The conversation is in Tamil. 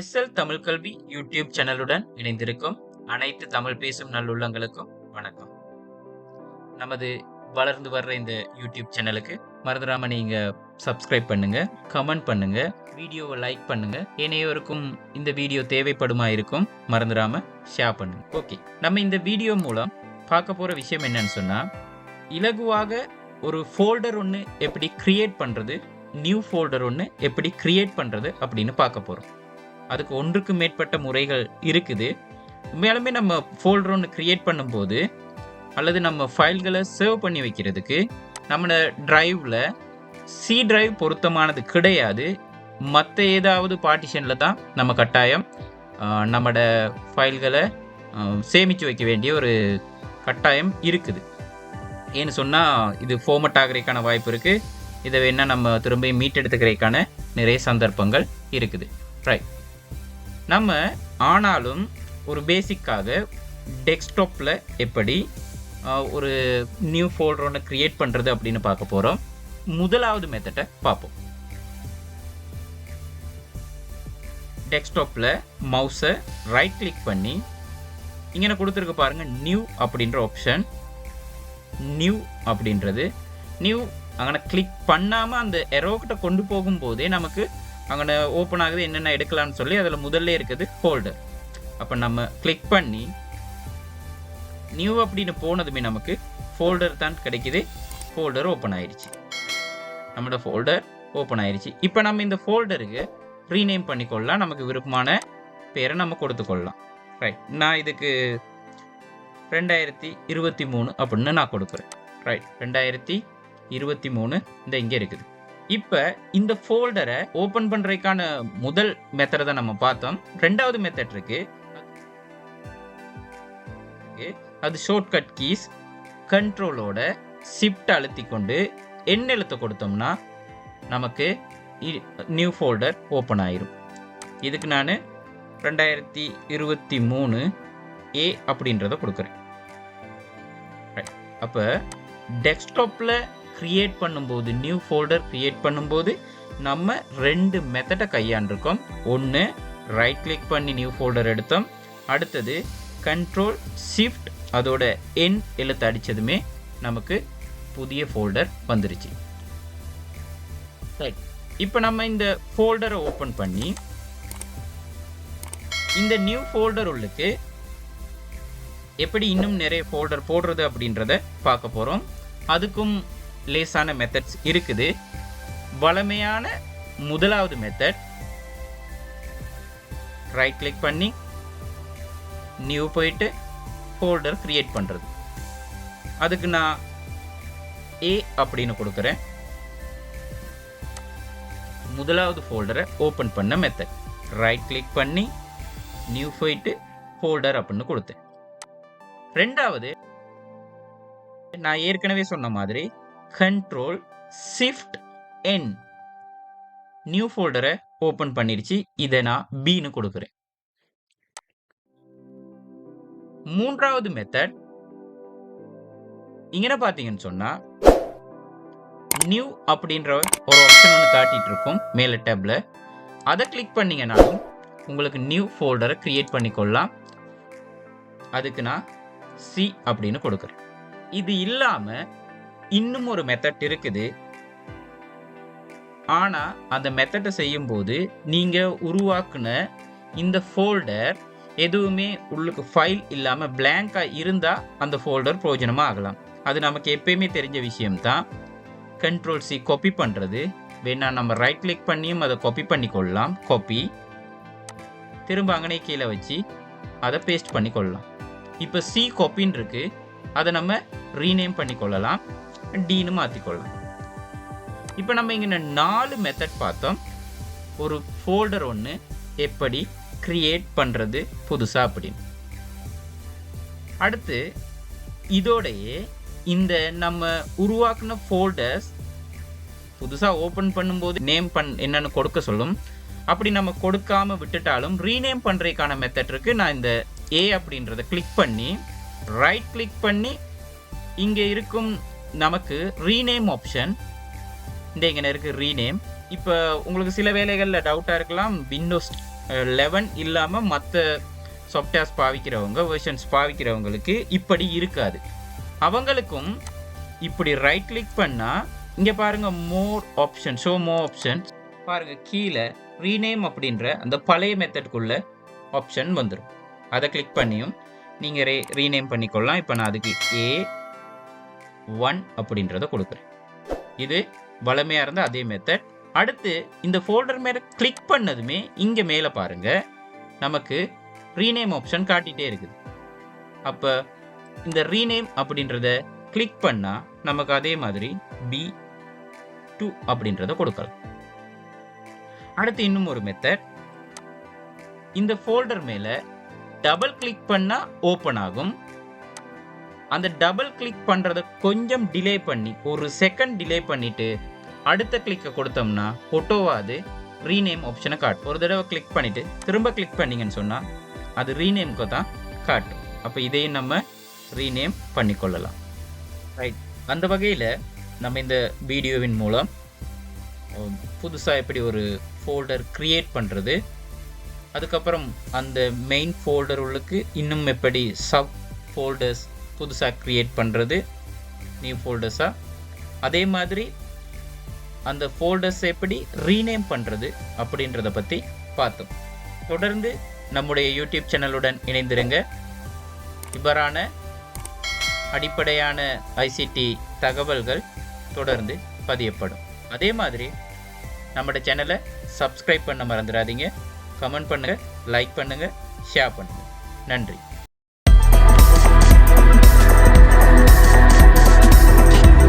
எஸ்எல் தமிழ் கல்வி யூடியூப் சேனலுடன் இணைந்திருக்கும் அனைத்து தமிழ் பேசும் நல்லுள்ளங்களுக்கும் வணக்கம். நமது வளர்ந்து வர்ற இந்த யூடியூப் சேனலுக்கு மறந்துடாம நீங்க சப்ஸ்கிரைப் பண்ணுங்க, கமெண்ட் பண்ணுங்க, வீடியோவை லைக் பண்ணுங்க. இணையோருக்கும் இந்த வீடியோ தேவைப்படுமா இருக்கும், மறந்துடாம ஷேர் பண்ணுங்க. ஓகே, நம்ம இந்த வீடியோ மூலம் பார்க்க போற விஷயம் என்னன்னு சொன்னா, இலகுவாக ஒரு ஃபோல்டர் ஒன்று எப்படி கிரியேட் பண்றது, நியூ ஃபோல்டர் ஒன்று எப்படி கிரியேட் பண்றது அப்படின்னு பார்க்க போறோம். அதுக்கு ஒன்றுக்கு மேற்பட்ட முறைகள் இருக்குது. உண்மையாலுமே நம்ம ஃபோல்டர் ஒன்று கிரியேட் பண்ணும்போது அல்லது நம்ம ஃபைல்களை சேவ் பண்ணி வைக்கிறதுக்கு நம்மளோட டிரைவில் சி டிரைவ் பொருத்தமானது கிடையாது. மற்ற ஏதாவது பார்ட்டிஷனில் தான் நம்ம கட்டாயம் நம்மளோட ஃபைல்களை சேமித்து வைக்க வேண்டிய ஒரு கட்டாயம் இருக்குது. ஏன்னு சொன்னால் இது ஃபார்மட் ஆகிறதுக்கான வாய்ப்பு இருக்குது. இதை வேணால் நம்ம திரும்ப மீட்டெடுத்துக்கிறதுக்கான நிறைய சந்தர்ப்பங்கள் இருக்குது. ரைட், நம்ம ஆனாலும் ஒரு பேசிக்காக டெஸ்க்டாப்பில் எப்படி ஒரு நியூ ஃபோல்டர் ஒன்று க்ரியேட் பண்ணுறது அப்படின்னு பார்க்க போகிறோம். முதலாவது மெத்தடை பார்ப்போம். டெஸ்க்டாப்பில் மவுஸை ரைட் கிளிக் பண்ணி இங்கே கொடுத்துருக்க பாருங்கள், நியூ அப்படின்ற ஆப்ஷன். நியூ அப்படின்றது நியூ அங்கே கிளிக் பண்ணாமல் அந்த எரோக்கிட்ட கொண்டு போகும்போதே நமக்கு அங்கே ஓப்பன் ஆகுது என்னென்ன எடுக்கலாம்னு சொல்லி அதில் முதல்ல இருக்குது ஃபோல்டர். அப்போ நம்ம கிளிக் பண்ணி நியூ அப்படின்னு போனதுமே நமக்கு ஃபோல்டர் தான் கிடைக்குது. ஃபோல்டர் ஓப்பன் ஆயிடுச்சு. நம்மளோட ஃபோல்டர் ஓப்பன் ஆயிடுச்சு. இப்போ நம்ம இந்த ஃபோல்டருக்கு ரீநேம் பண்ணிக்கொள்ளலாம். நமக்கு விருப்பமான பேரை நம்ம கொடுத்துக்கொள்ளலாம். ரைட், நான் இதுக்கு 2023 அப்படின்னு நான் கொடுக்குறேன். ரைட், 2023 இந்த இங்கே இருக்குது. இப்போ இந்த ஃபோல்டரை ஓப்பன் பண்ணுறதுக்கான முதல் மெத்தடை தான் நம்ம பார்த்தோம். ரெண்டாவது மெத்தட் இருக்கு. அது ஷார்ட்கட் கீஸ் கண்ட்ரோலோட ஷிஃப்ட் அழுத்தி கொண்டு எண் எழுத்து கொடுத்தோம்னா நமக்கு நியூ ஃபோல்டர் ஓப்பன் ஆயிரும். இதுக்கு நான் 2023 ஏ அப்படின்றத கொடுக்குறேன். அப்போ டெஸ்க்டாப்பில் கிரியேட் பண்ணும்போது, நியூ ஃபோல்டர் கிரியேட் பண்ணும்போது நம்ம ரெண்டு மெத்தடை கையாண்டிருக்கோம். ஒன்று ரைட் கிளிக் பண்ணி நியூ ஃபோல்டர் எடுத்தோம். அடுத்தது கண்ட்ரோல் ஷிஃப்ட் அதோட எண் எழுத்து அடித்ததுமே நமக்கு புதிய ஃபோல்டர் வந்துருச்சு. ரைட், இப்போ நம்ம இந்த ஃபோல்டரை ஓப்பன் பண்ணி இந்த நியூ ஃபோல்டர் உள்ளுக்கு எப்படி இன்னும் நிறைய ஃபோல்டர் போடுறது அப்படின்றத பார்க்க போகிறோம். அதுக்கும் லேசான மெத்தட்ஸ் இருக்குது. வழமையான முதலாவது மெத்தட் ரைட் கிளிக் பண்ணி நியூ போயிட்டு ஃபோல்டர் கிரியேட் பண்ணுறது. அதுக்கு நான் ஏ அப்படின்னு கொடுக்குறேன். முதலாவது ஃபோல்டரை ஓப்பன் பண்ண மெத்தட் ரைட் கிளிக் பண்ணி நியூ போயிட்டு ஃபோல்டர் அப்படின்னு கொடுத்தேன். ரெண்டாவது நான் ஏற்கனவே சொன்ன மாதிரி கண்ட்ரோல் ஷிஃப்ட் என் நியூ ஃபோல்டரை ஓப்பன் பண்ணிருச்சு. இதை நான் பின்னு கொடுக்குறேன். மூன்றாவது மெத்தட் இங்கே பார்த்தீங்கன்னு சொன்னா நியூ அப்படின்ற ஒரு ஆப்ஷன் ஒன்று காட்டிட்டு இருக்கும் மேலே டேப்ல. அதை கிளிக் பண்ணீங்கன்னாலும் உங்களுக்கு நியூ ஃபோல்டரை கிரியேட் பண்ணிக்கொள்ளலாம். அதுக்கு நான் சி அப்படின்னு கொடுக்குறேன். இது இல்லாம இன்னும் ஒரு மெத்தட் இருக்குது. ஆனா அந்த மெத்தடை செய்யும் போது நீங்க உருவாக்குன இந்த ஃபோல்டர் எதுவுமே உள்ளுக்கு ஃபைல் இல்லாம பிளாங்கா இருந்தா அந்த ஃபோல்டர் பிரயோஜனமா ஆகலாம். அது நமக்கு எப்பயுமே தெரிஞ்ச விஷயம்தான். கண்ட்ரோல் சி காப்பி பண்றது. வேணா நம்ம ரைட் கிளிக் பண்ணியும் அதை காப்பி பண்ணிக்கொள்ளலாம். காப்பி திரும்ப அங்கனே கீழே வச்சு அதை பேஸ்ட் பண்ணிக்கொள்ளலாம். இப்போ சி காப்பின்னு இருக்கு. அதை நம்ம ரீநேம் பண்ணிக்கொள்ளலாம், டீனு மாற்றிக்கொள்ளலாம். இப்போ நம்ம இங்கே 4 மெத்தட் பார்த்தோம். ஒரு ஃபோல்டர் ஒன்று எப்படி கிரியேட் பண்ணுறது புதுசாக அப்படின்னு. அடுத்து இதோடையே இந்த நம்ம உருவாக்குன ஃபோல்டர்ஸ் புதுசாக ஓப்பன் பண்ணும்போது நேம் என்னன்னு கொடுக்க சொல்லும். அப்படி நம்ம கொடுக்காம விட்டுட்டாலும் ரீநேம் பண்ணுறதுக்கான மெத்தட் இருக்குது. நான் இந்த ஏ அப்படின்றத கிளிக் பண்ணி ரைட் கிளிக் பண்ணி இங்கே இருக்கும் நமக்கு ரீநேம் ஆப்ஷன் இந்த இங்கே இருக்குது ரீநேம். இப்போ உங்களுக்கு சில வேலைகளில் டவுட்டாக இருக்கலாம், விண்டோஸ் 11 இல்லாமல் மற்ற சாஃப்ட்வேர்ஸ் வெர்ஷன்ஸ் பாவிக்கிறவங்களுக்கு இப்படி இருக்காது. அவங்களுக்கும் இப்படி ரைட் கிளிக் பண்ணால் இங்கே பாருங்கள் மோர் ஆப்ஷன்ஸ் பாருங்கள், கீழே ரீநேம் அப்படின்ற அந்த பழைய மெத்தட்குள்ள ஆப்ஷன் வந்துடும். அதை கிளிக் பண்ணியும் நீங்கள் ரீநேம் பண்ணிக்கொள்ளலாம். இப்போ நான் அதுக்கு A1 அப்படின்றத கொடுக்குறேன். இது வளமையாக இருந்த அதே மெத்தட். அடுத்து இந்த ஃபோல்டர் மேலே கிளிக் பண்ணதுமே இங்கே மேலே பாருங்கள் நமக்கு ரீநேம் ஆப்ஷன் காட்டிகிட்டே இருக்குது. அப்போ இந்த ரீநேம் அப்படின்றத கிளிக் பண்ணால் நமக்கு அதே மாதிரி B2 அப்படின்றத கொடுக்கலாம். அடுத்து இன்னும் ஒரு மெத்தட், இந்த ஃபோல்டர் மேலே டபுள் கிளிக் பண்ணால் ஓப்பன் ஆகும். அந்த டபுள் கிளிக் பண்ணுறதை கொஞ்சம் டிலே பண்ணி, ஒரு செகண்ட் டிலே பண்ணிவிட்டு அடுத்த கிளிக்கை கொடுத்தோம்னா ஒட்டோவாது ரீநேம் ஆப்ஷனை காட்டும். ஒரு தடவை கிளிக் பண்ணிவிட்டு திரும்ப கிளிக் பண்ணிங்கன்னு சொன்னால் அது ரீநேமுக்கு தான் காட்டும். அப்போ இதையும் நம்ம ரீநேம் பண்ணிக்கொள்ளலாம். ரைட், அந்த வகையில் நம்ம இந்த வீடியோவின் மூலம் புதுசாக எப்படி ஒரு ஃபோல்டர் க்ரியேட் பண்ணுறது, அதுக்கப்புறம் அந்த மெயின் ஃபோல்டர் உள்ளுக்கு இன்னும் எப்படி சப் ஃபோல்டர்ஸ் புதுசாக க்ரியேட் பண்ணுறது, நியூ ஃபோல்டர்ஸாக, அதே மாதிரி அந்த ஃபோல்டர்ஸ் எப்படி ரீநேம் பண்ணுறது அப்படின்றத பற்றி பார்த்தோம். தொடர்ந்து நம்முடைய யூடியூப் சேனலுடன் இணைந்திருங்க. இவ்வாறான அடிப்படையான ஐசிடி தகவல்கள் தொடர்ந்து பதியப்படும். அதே மாதிரி நம்மளோட சேனலை சப்ஸ்கிரைப் பண்ண மறந்துடாதீங்க. கமெண்ட் பண்ணுங்கள், லைக் பண்ணுங்கள், ஷேர் பண்ணுங்கள். நன்றி.